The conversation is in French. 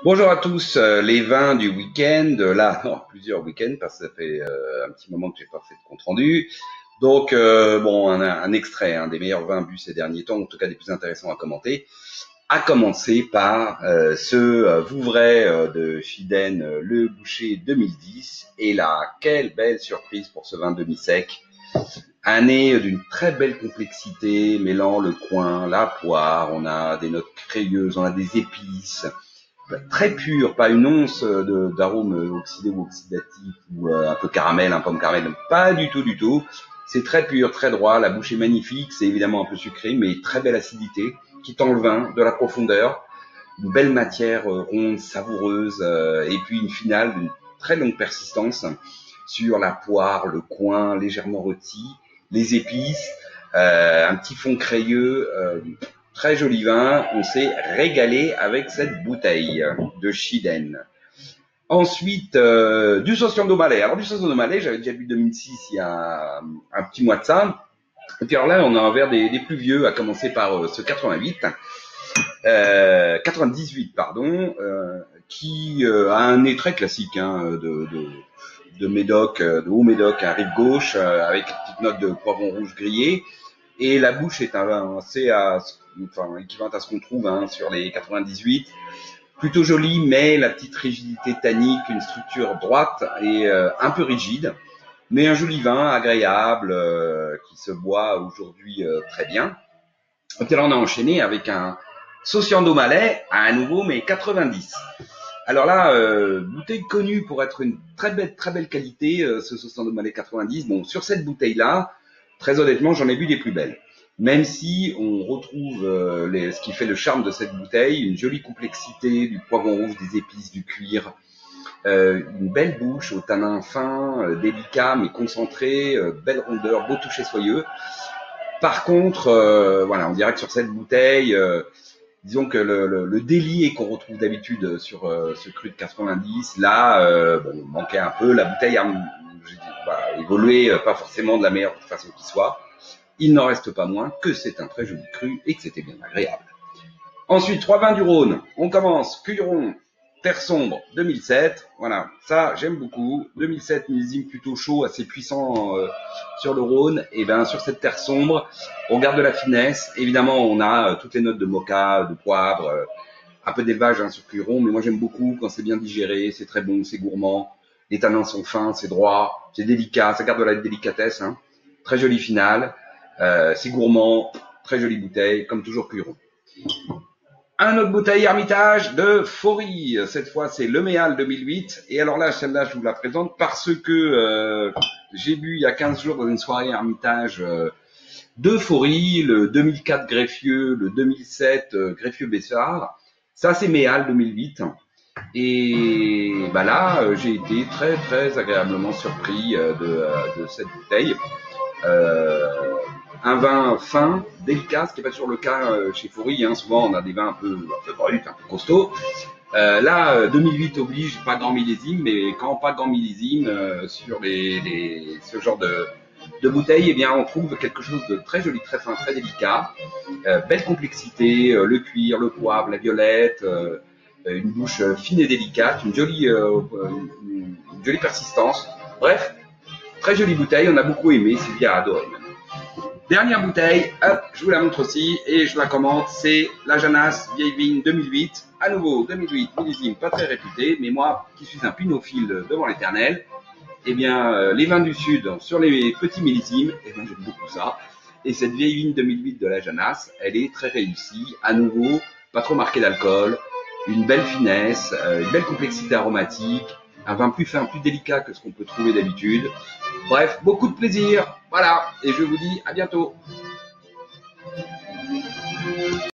Bonjour à tous, les vins du week-end, là, non, plusieurs week-ends, parce que ça fait un petit moment que j'ai pas fait de compte rendu. Donc, bon, un extrait des meilleurs vins bu ces derniers temps, en tout cas des plus intéressants à commenter, à commencer par ce Vouvray de Chiden, le Boucher 2010. Et là, quelle belle surprise pour ce vin demi-sec. Un nez d'une très belle complexité, mêlant le coin, la poire, on a des notes crayeuses, on a des épices, très pur, pas une once d'arôme oxydé ou oxydatif ou un peu caramel, un pomme caramel, pas du tout, du tout. C'est très pur, très droit, la bouche est magnifique, c'est évidemment un peu sucré, mais très belle acidité qui tend le vin, de la profondeur, une belle matière ronde, savoureuse, et puis une finale d'une très longue persistance sur la poire, le coin légèrement rôti, les épices, un petit fond crayeux, très joli vin. On s'est régalé avec cette bouteille de Chiden. Ensuite, du Saucian d'Aumalais. Alors du Saucian d'Aumalais, j'avais déjà bu 2006 il y a un petit mois de ça. Et puis alors là, on a un verre des plus vieux, à commencer par ce 98 pardon, qui a un nez très classique de Médoc, de haut Médoc à rive gauche, avec une petite note de poivron rouge grillé. Et la bouche est assez équivalente à ce qu'on trouve sur les 98. Plutôt joli, mais la petite rigidité tannique, une structure droite et un peu rigide. Mais un joli vin, agréable, qui se boit aujourd'hui très bien. Et puis là, on a enchaîné avec un Saucian d'Aumalais, à nouveau, mais 90. Alors là, bouteille connue pour être une très belle qualité, ce Saucian d'Aumalais 90. Bon, sur cette bouteille-là, très honnêtement, j'en ai vu des plus belles. Même si on retrouve ce qui fait le charme de cette bouteille, une jolie complexité, du poivron rouge, des épices, du cuir, une belle bouche au tanin fin, délicat mais concentré, belle rondeur, beau toucher soyeux. Par contre, voilà, on dirait que sur cette bouteille, disons que le délié qu'on retrouve d'habitude sur ce cru de 90, là, bon, manquait un peu. La bouteille a évolué pas forcément de la meilleure façon qui soit. Il n'en reste pas moins que c'est un très joli cru et que c'était bien agréable. Ensuite, 3 vins du Rhône. On commence. Cuilleron, Terre sombre, 2007. Voilà, ça j'aime beaucoup. 2007, millésime plutôt chaud, assez puissant sur le Rhône. Et bien sur cette Terre sombre, on garde de la finesse. Évidemment, on a toutes les notes de mocha, de poivre, un peu d'élevage sur Cuilleron. Mais moi j'aime beaucoup quand c'est bien digéré, c'est très bon, c'est gourmand. Les tanins sont fins, c'est droit, c'est délicat, ça garde de la délicatesse. Très jolie finale. C'est gourmand, très jolie bouteille, comme toujours Cuilleron. Un autre bouteille Hermitage de Faury. Cette fois, c'est le Méal 2008. Et alors là, celle-là, je vous la présente parce que j'ai bu il y a 15 jours dans une soirée Hermitage de Faury, le 2004 Greffieux, le 2007 Greffieux Bessard. Ça, c'est Méal 2008. Et bah là, j'ai été très agréablement surpris de cette bouteille. Un vin fin, délicat, ce qui n'est pas toujours le cas chez Faury. Souvent, on a des vins un peu bruts, un peu costauds. Là, 2008 oblige, pas grand millésime, mais quand pas grand millésime, sur ce genre de bouteille, eh bien, on trouve quelque chose de très joli, très fin, très délicat. Belle complexité, le cuir, le poivre, la violette, une bouche fine et délicate, une jolie persistance. Bref, très jolie bouteille, on a beaucoup aimé, Sylvia a adoré même. Dernière bouteille, hop, je vous la montre aussi et je la commente, c'est la Janas Vieille Vigne 2008. À nouveau, 2008, millésime pas très réputé, mais moi qui suis un pinophile devant l'éternel, eh bien, les vins du Sud sur les petits millésimes, eh bien, j'aime beaucoup ça. Et cette Vieille Vigne 2008 de la Janas, elle est très réussie. À nouveau, pas trop marqué d'alcool, une belle finesse, une belle complexité aromatique, un vin plus fin, plus délicat que ce qu'on peut trouver d'habitude. Bref, beaucoup de plaisir. Voilà, et je vous dis à bientôt.